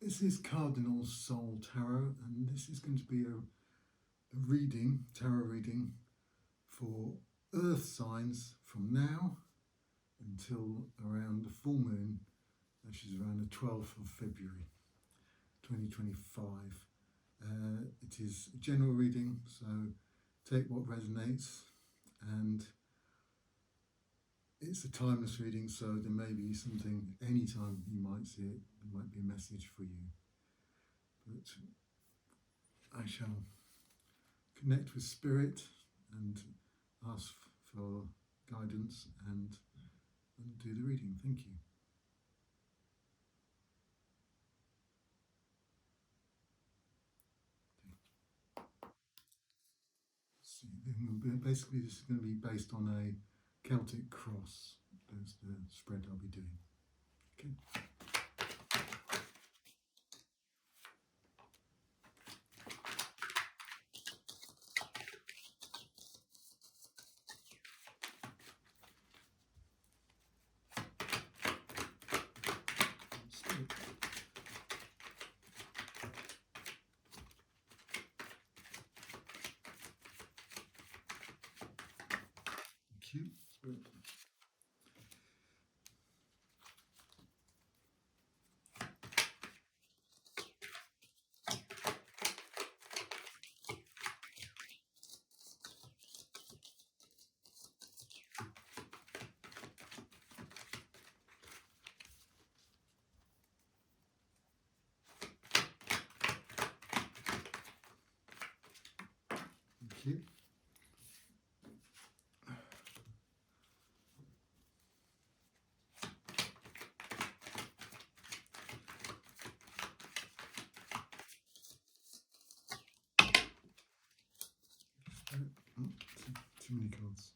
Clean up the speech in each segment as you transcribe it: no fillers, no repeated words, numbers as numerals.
This is CardinalSoul Tarot, and this is going to be a tarot reading for Earth signs from now until around the full moon, which is around the 12th of February 2025. It is a general reading, so take what resonates, and it's a timeless reading, so there may be something, anytime you might see it, there might be a message for you. But I shall connect with Spirit and ask for guidance and do the reading. Thank you. Basically, this is going to be based on a Celtic cross. That's the spread I'll be doing. Okay. Thank you. Thank you. Oh, too many cards.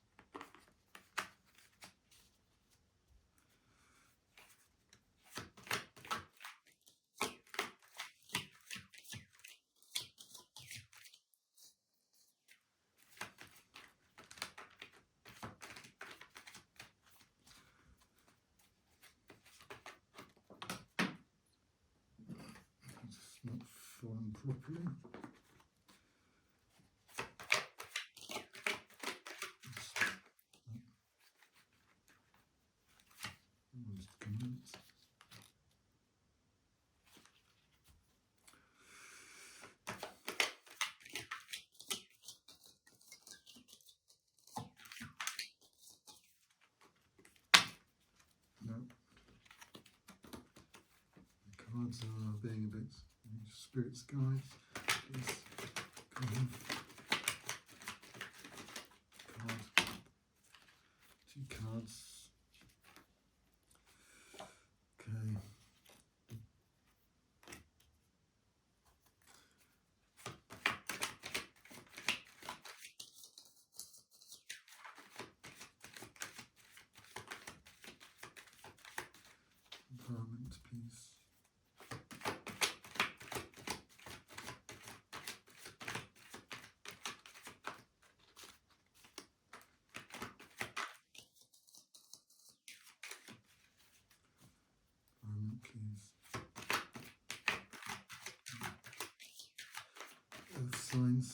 It's not formed properly. No. The cards are being a bit Spirit's guides. Please come on. Card. 2 cards. Okay. Environment, please. Environment, please. Earth signs.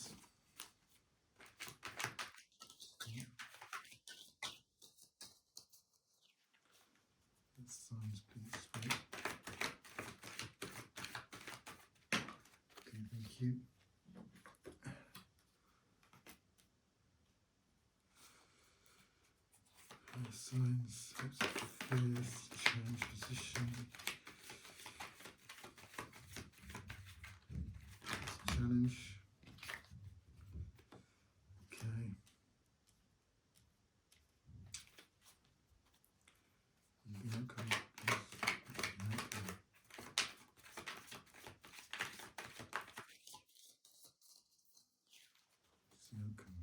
Earth signs, please. Right. Okay, thank you. Earth signs, hopes of fears, change position. Challenge. Okay. The outcome, please. The outcome. It's the outcome.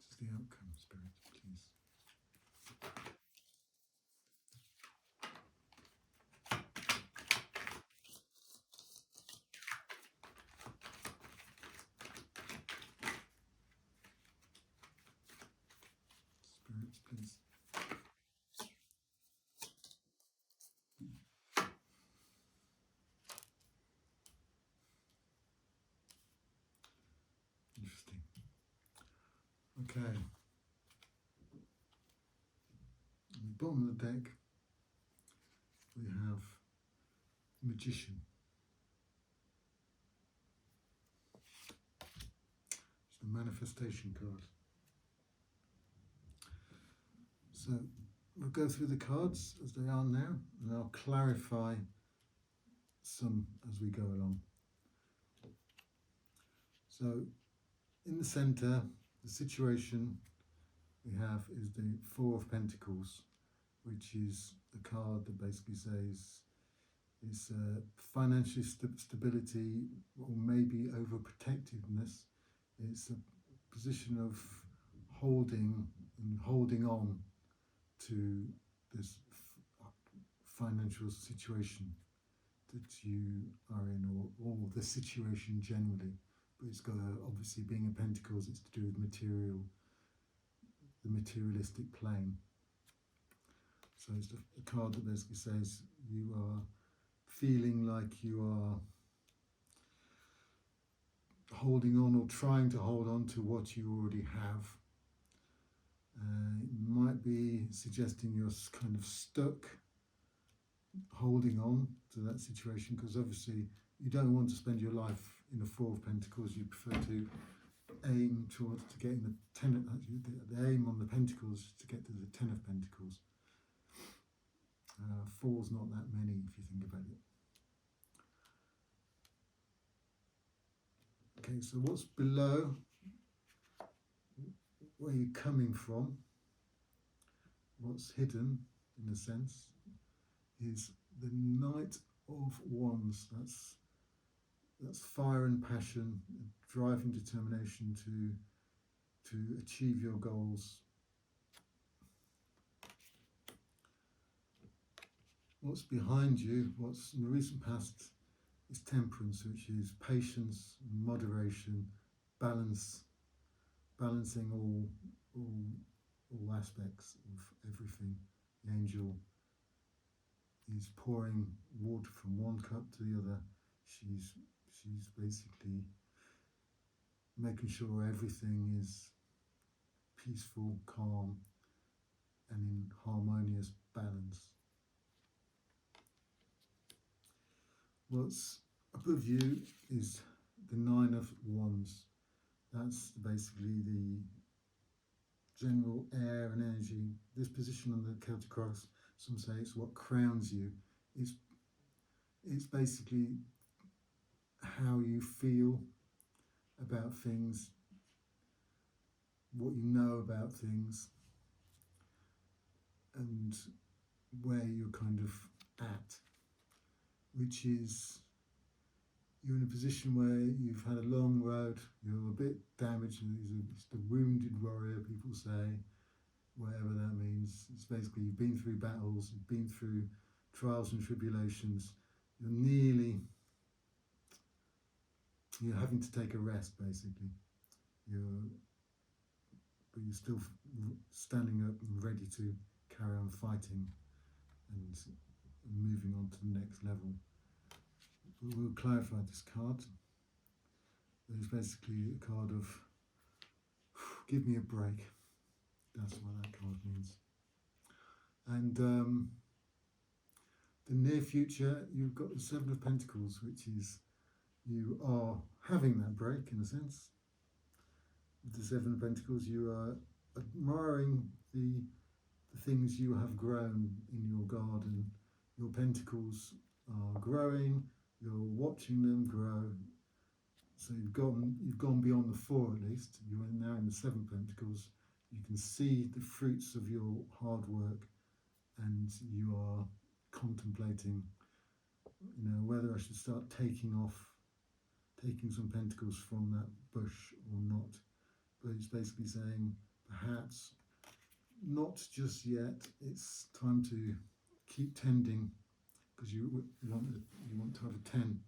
This is the outcome, Spirit, please. interesting. Okay. At the bottom of the deck, we have Magician. It's the manifestation card. So we'll go through the cards as they are now, and I'll clarify some as we go along. So in the centre, the situation we have is the Four of Pentacles, which is a card that basically says it's financial stability or maybe overprotectiveness. It's a position of holding on to this financial situation that you are in, or the situation generally. But it's got obviously, being a Pentacles, it's to do with the materialistic plane. So it's a card that basically says you are feeling like you are holding on or trying to hold on to what you already have. It might be suggesting you're kind of stuck holding on to that situation, because obviously you don't want to spend your life in a Four of Pentacles. You prefer to aim towards to getting the Ten. The aim on the Pentacles to get to the Ten of Pentacles. Four's not that many if you think about it. Okay, so what's below, where you're coming from, what's hidden in a sense, is the Knight of Wands. That's fire and passion, drive and determination to achieve your goals. What's behind you, what's in the recent past, is Temperance, which is patience, moderation, balancing all aspects of everything. The angel is pouring water from one cup to the other. She's basically making sure everything is peaceful, calm, and in harmonious balance. What's above you is the Nine of Wands. That's basically the general air and energy. This position on the Celtic cross, some say it's what crowns you. It's basically how you feel about things, what you know about things, and where you're kind of at, which is you're in a position where you've had a long road, you're a bit damaged, it's the wounded warrior, people say, whatever that means. It's basically you've been through battles, you've been through trials and tribulations, you're having to take a rest basically, but you're still standing up and ready to carry on fighting and moving on to the next level. We'll clarify this card. It's basically a card of give me a break. That's what that card means. And the near future, you've got the Seven of Pentacles, which is you are having that break in a sense. With the Seven of Pentacles, you are admiring the things you have grown in your garden. Your pentacles are growing. You're watching them grow. So you've gone beyond the Four at least. You are now in the Seven of Pentacles. You can see the fruits of your hard work, and you are contemplating, whether I should start taking some pentacles from that bush or not. But it's basically saying perhaps not just yet. It's time to keep tending, because you want to have a 10.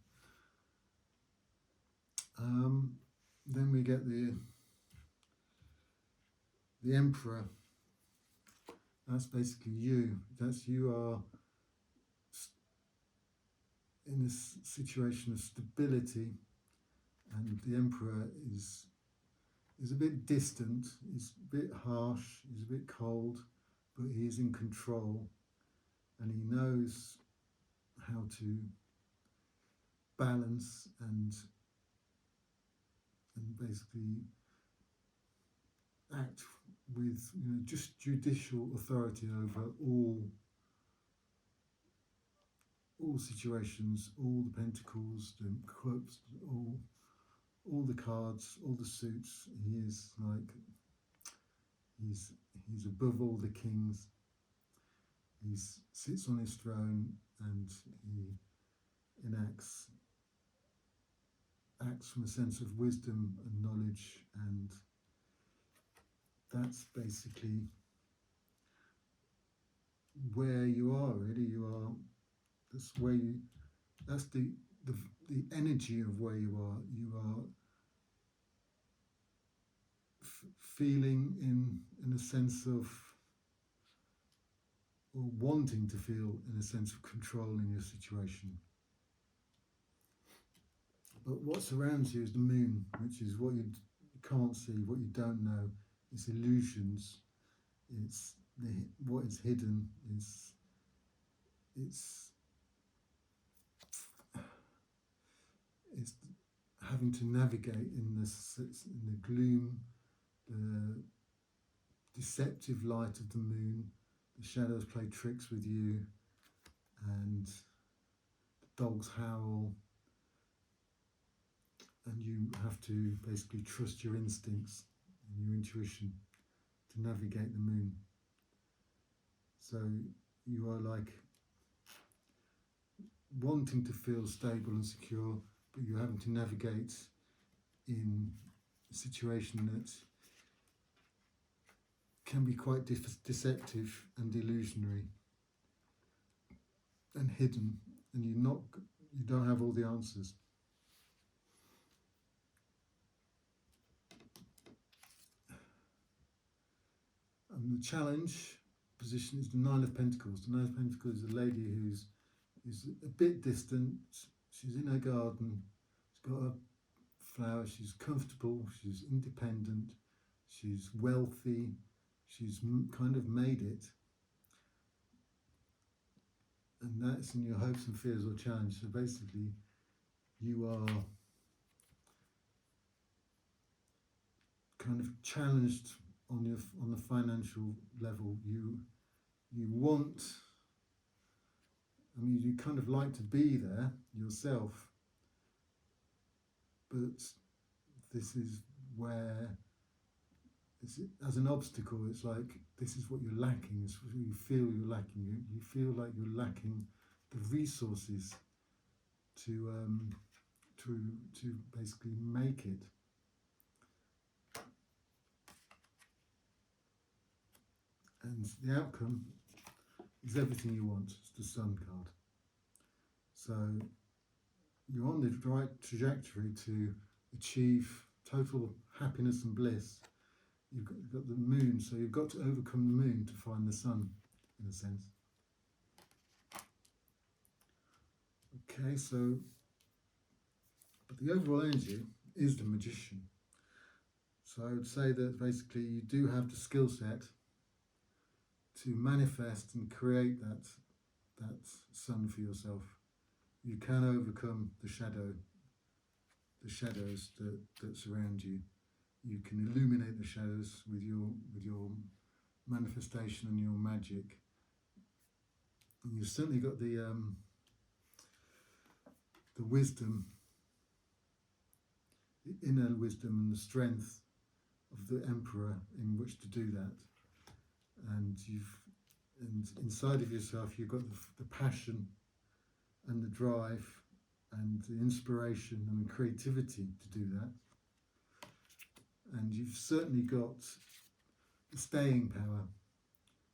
Then we get the Emperor. That's basically you. You are in this situation of stability, and the Emperor is is a bit distant, he's a bit harsh, he's a bit cold, but he is in control and he knows how to balance and basically act with just judicial authority over all situations, all the pentacles, the clubs, all the cards, all the suits. He is like he's above all the kings. He sits on his throne and he acts from a sense of wisdom and knowledge, and that's basically where you are. Really, you are. That's where you. That's the energy of where you are. You are feeling in a sense of, or wanting to feel in a sense of control in your situation. But what surrounds you is the moon, which is what you can't see, what you don't know. It's illusions. It's what is hidden. It's having to navigate in the gloom, the deceptive light of the moon. The shadows play tricks with you, and the dogs howl, and you have to basically trust your instincts and your intuition to navigate the moon. So you are like wanting to feel stable and secure, but you're having to navigate in a situation that can be quite deceptive and illusionary and hidden, and you don't have all the answers. And the challenge position is the Nine of Pentacles. The Nine of Pentacles is a lady who's a bit distant. She's in her garden. She's got a flower. She's comfortable. She's independent. She's wealthy. She's kind of made it. And that's in your hopes and fears or challenge. So basically, you are kind of challenged on the financial level. You want, I mean, you kind of like to be there yourself, but this is where, as an obstacle, it's like this is what you're lacking. It's what you feel you're lacking. You feel like you're lacking the resources to basically make it. And the outcome is everything you want. It's the Sun card. So you're on the right trajectory to achieve total happiness and bliss. You've got the moon, so you've got to overcome the moon to find the sun, in a sense. Okay, so, but the overall energy is the Magician. So I would say that basically you do have the skill set to manifest and create that sun for yourself. You can overcome the shadows that surround you. You can illuminate the shadows with your manifestation and your magic. And you've certainly got the wisdom, the inner wisdom and the strength of the Emperor in which to do that. And inside of yourself you've got the passion and the drive and the inspiration and the creativity to do that. And you've certainly got the staying power,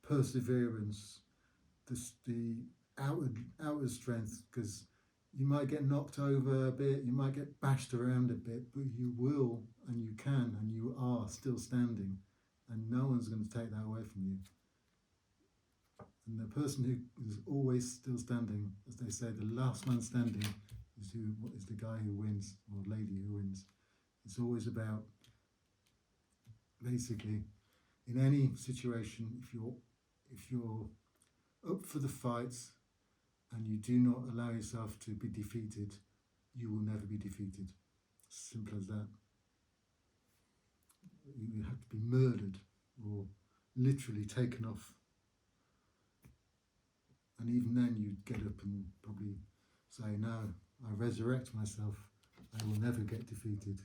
perseverance, the outward strength, because you might get knocked over a bit, you might get bashed around a bit, but you will and you can and you are still standing, and no one's going to take that away from you. And the person who is always still standing, as they say, the last man standing is the guy who wins, or lady who wins. It's always about basically, in any situation, if you're up for the fight and you do not allow yourself to be defeated, you will never be defeated. Simple as that. You have to be murdered or literally taken off. And even then you'd get up and probably say, no, I resurrect myself. I will never get defeated.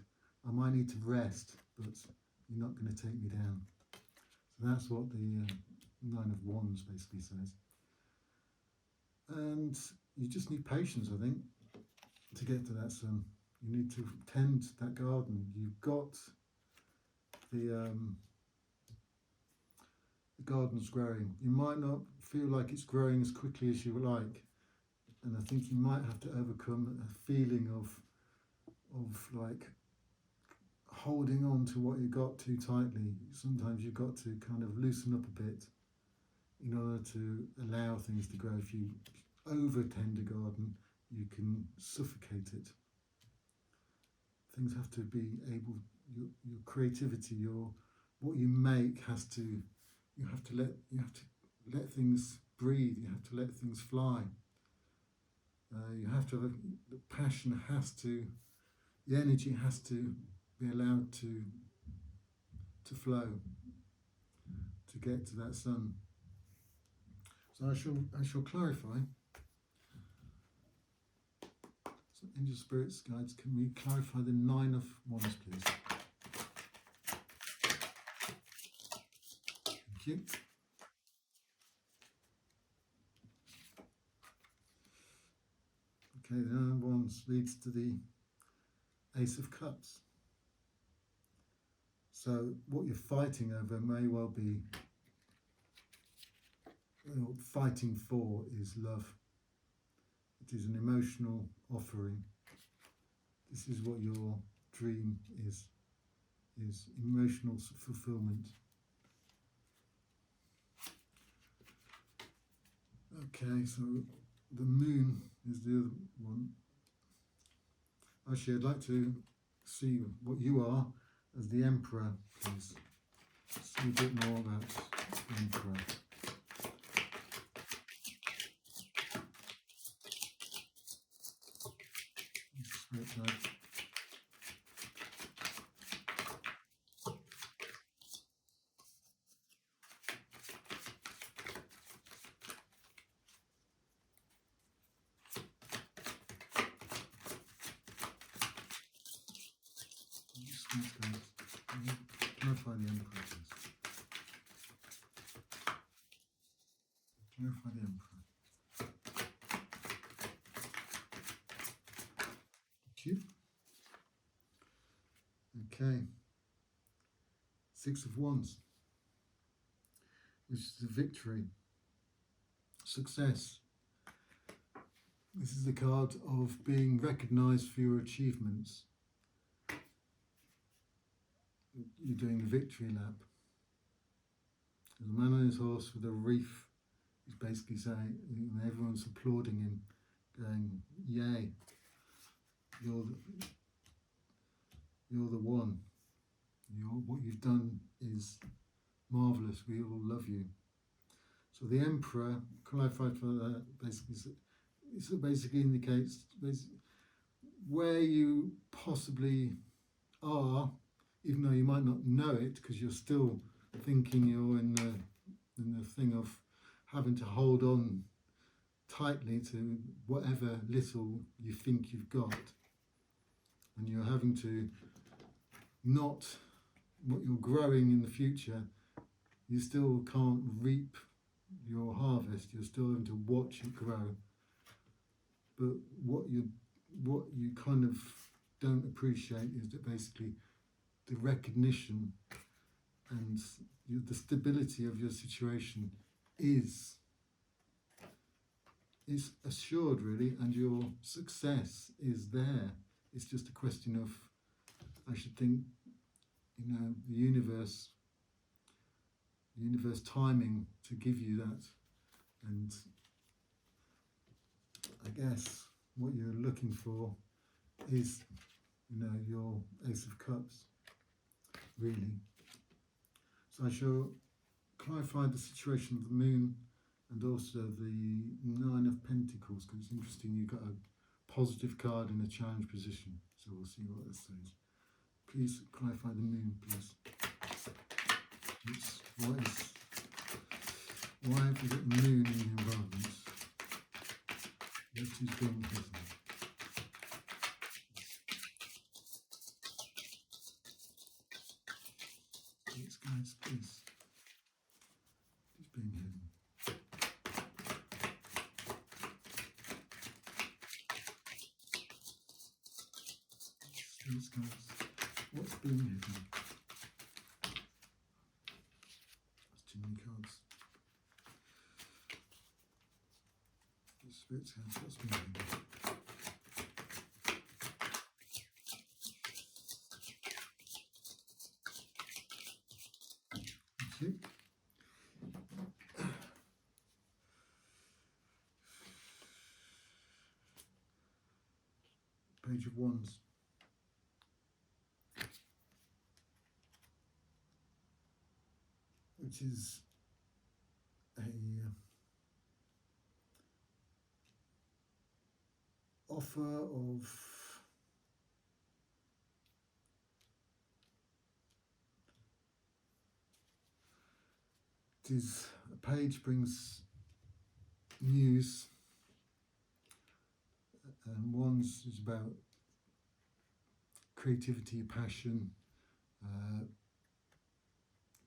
I might need to rest, but you're not going to take me down. So that's what the Nine of Wands basically says. And you just need patience, I think, to get to that sun. You need to tend that garden. You've got the garden's growing. You might not feel like it's growing as quickly as you would like, and I think you might have to overcome a feeling of like holding on to what you got too tightly. Sometimes you've got to kind of loosen up a bit in order to allow things to grow. If you over-tend a garden, you can suffocate it. Things have to be able, your creativity, what you make has to, you have to let things breathe. You have to let things fly. You have to have the passion has to, the energy has to be allowed to flow, to get to that sun. So I shall clarify. So angel spirits, guides, can we clarify the Nine of Wands, please? Thank you. Okay, the Nine of Wands leads to the Ace of Cups. So what you're fighting over may well be, fighting for is love. It is an emotional offering. This is what your dream is emotional fulfillment. Okay, so the moon is the other one. Actually, I'd like to see what you are as the Emperor, please. See a bit more about the Emperor. Right. Clarify the Emperor, please. Clarify the Emperor. Thank you. Okay. Six of Wands, which is the victory, success. This is the card of being recognised for your achievements. You're doing the victory lap. There's a man on his horse with a wreath. He's basically saying, everyone's applauding him, going, "Yay! You're the one. What you've done is marvelous. We all love you." So the Emperor, qualified for that, basically indicates where you possibly are, even though you might not know it, because you're still thinking you're in the thing of having to hold on tightly to whatever little you think you've got, and you're having to not what you're growing in the future. You still can't reap your harvest. You're still having to watch it grow. But what you kind of don't appreciate is that basically the recognition and the stability of your situation is assured, really, and your success is there. It's just a question of, I should think, the universe timing to give you that. And I guess what you're looking for is, your Ace of Cups, really. So I shall clarify the situation of the moon and also the Nine of Pentacles, because it's interesting you've got a positive card in a challenge position. So we'll see what this says. Please clarify the moon, please. Why have we got the moon in the environment? What is being hidden? Please, guys, please. It's being hidden. Please, guys, what's being hidden? There's too many cards. The Spirit's hands, what's being hidden? Thank you. Page of Wands. Which is a offer of a page brings news, and Wands is about creativity, passion.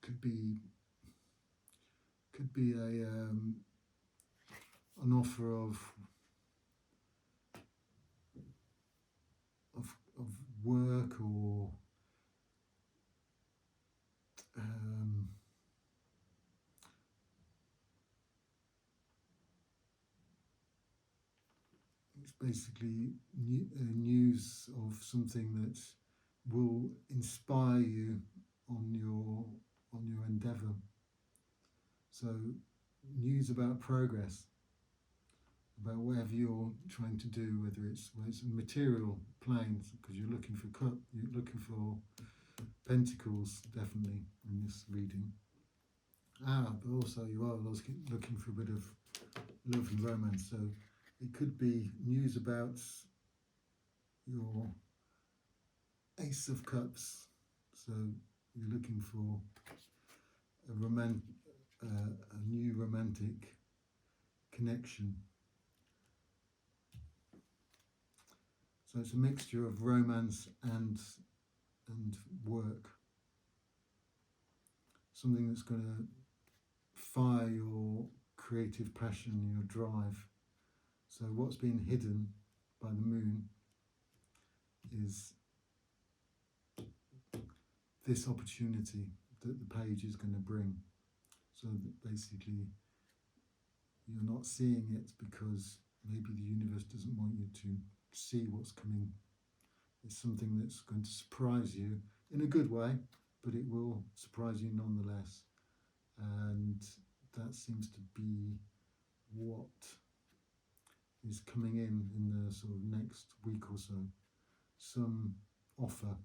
Could be an offer of work, or it's basically news of something that will inspire you on your endeavour. So news about progress, about whatever you're trying to do, whether it's material planes, because you're looking for pentacles, definitely in this reading. But also you are looking for a bit of love and romance. So it could be news about your Ace of Cups. So you're looking for a new romantic connection. So it's a mixture of romance and work. Something that's going to fire your creative passion, your drive. So what's been hidden by the moon is this opportunity that the page is going to bring. So that basically you're not seeing it because maybe the universe doesn't want you to see what's coming. It's something that's going to surprise you in a good way, but it will surprise you nonetheless. And that seems to be what is coming in the sort of next week or so. Some offer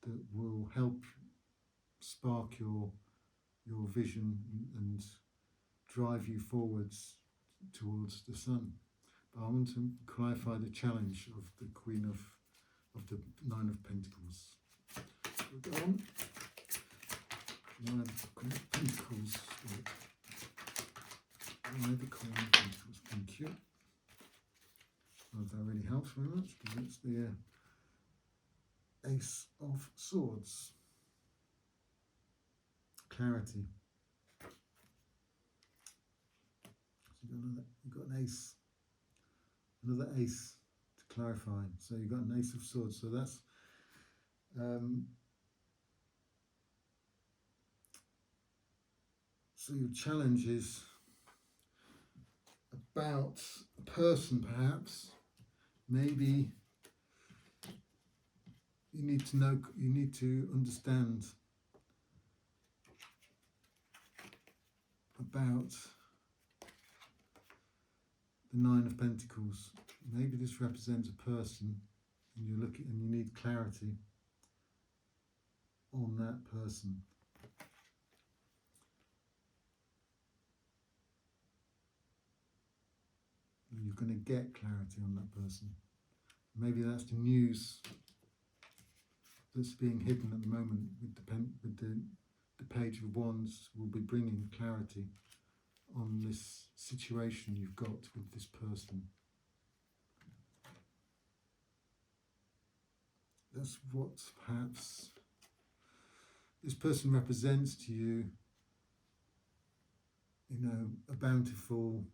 that will help spark your vision and drive you forwards towards the sun. But I want to clarify the challenge of the Queen of the Nine of Pentacles. We'll go on. Nine of Pentacles. Nine of Pentacles. Thank you. Well, that really helps very much because it's the Ace of Swords. Clarity. So you've got an ace. Another ace to clarify. So you've got an Ace of Swords. So that's so your challenge is about a person, perhaps. Maybe you need to understand about the Nine of Pentacles. Maybe this represents a person, and you need clarity on that person. You're going to get clarity on that person. Maybe that's the news that's being hidden at the moment with the Page of Wands will be bringing clarity on this situation you've got with this person. That's what perhaps this person represents to you, a bountiful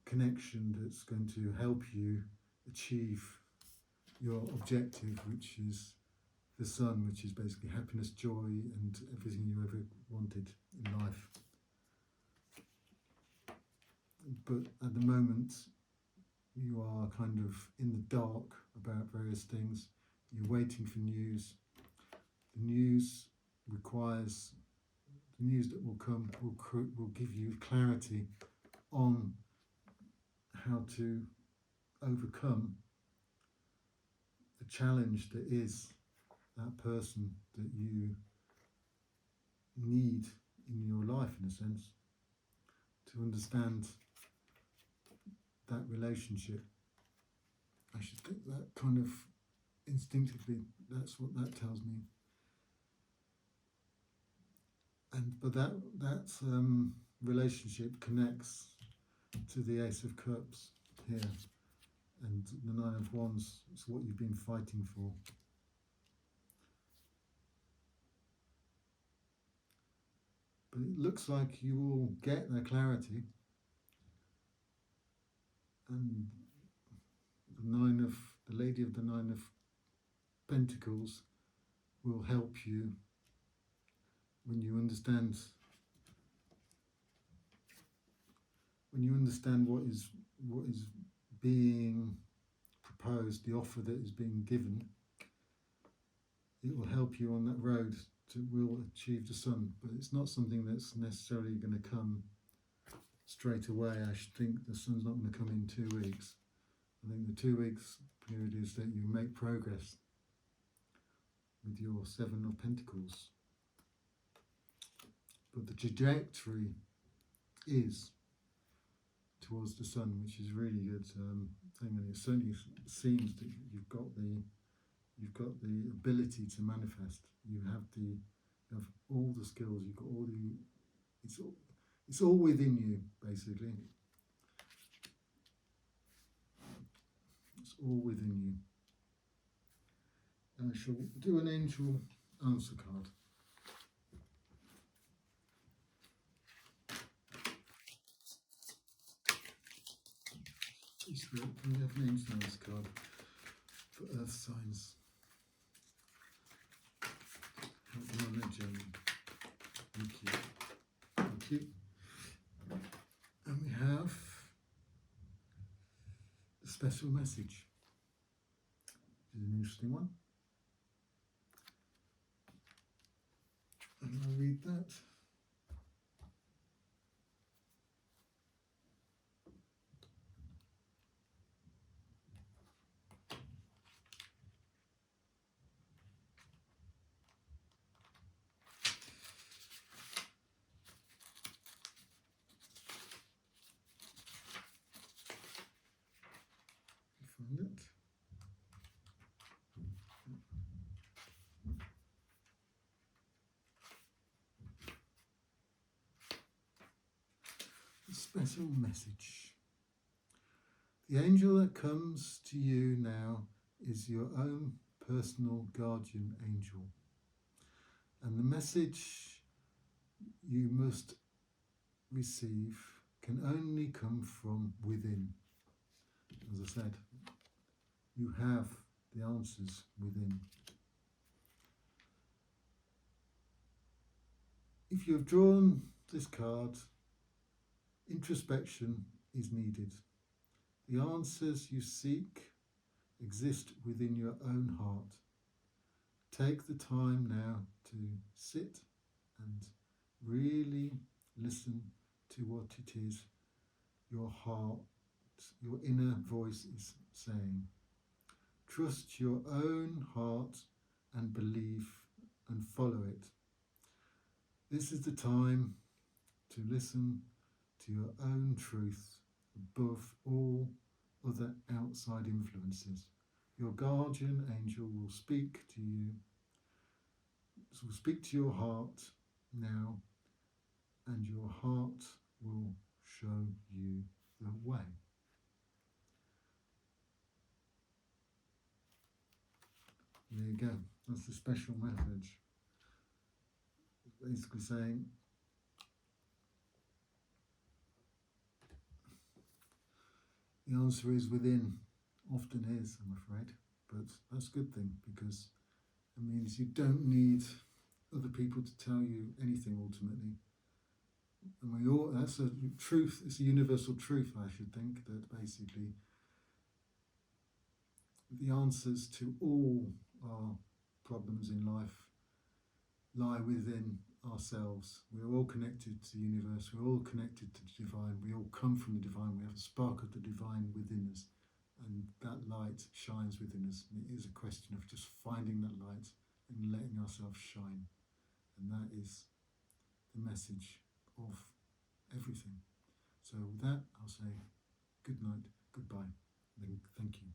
connection that's going to help you achieve your objective, which is the sun, which is basically happiness, joy, and everything you ever wanted in life. But at the moment, you are kind of in the dark about various things. You're waiting for news. The news requires, the news that will come will give you clarity on how to overcome the challenge that is that person that you need in your life, in a sense, to understand that relationship. I should think that kind of instinctively, that's what that tells me. But that relationship connects to the Ace of Cups here, and the Nine of Wands is what you've been fighting for. But it looks like you will get the clarity, and the Lady of the Nine of Pentacles will help you when you understand what is being proposed, the offer that is being given. It will help you on that road will achieve the sun, but it's not something that's necessarily going to come straight away. I should think the sun's not going to come in 2 weeks. I think the 2 weeks period is that you make progress with your Seven of Pentacles. But the trajectory is towards the sun, which is a really good thing, and it certainly seems that you've got the ability to manifest. You have all the skills. You've got it's all within you, basically. It's all within you. I shall do an angel answer card. Can we have an angel answer card for Earth signs? Knowledge, thank you. Thank you. And we have a special message. This is an interesting one. And I'll read that. Find it. A special message. The angel that comes to you now is your own personal guardian angel. And the message you must receive can only come from within. As I said, you have the answers within. If you have drawn this card, introspection is needed. The answers you seek exist within your own heart. Take the time now to sit and really listen to what it is your heart, your inner voice is saying. Trust your own heart and believe and follow it. This is the time to listen to to your own truth above all other outside influences. Your guardian angel will speak to you, will speak to your heart now, and your heart will show you the way. There you go. That's the special message. Basically saying, the answer is within. Often is, I'm afraid. But that's a good thing, because it means you don't need other people to tell you anything ultimately. And we all, that's a truth, it's a universal truth, I should think, that basically the answers to all our problems in life lie within ourselves. We're all connected to the universe, we're all connected to the divine, we all come from the divine, we have a spark of the divine within us, and that light shines within us. And it is a question of just finding that light and letting ourselves shine. And that is the message of everything. So with that, I'll say good night, goodbye, and thank you.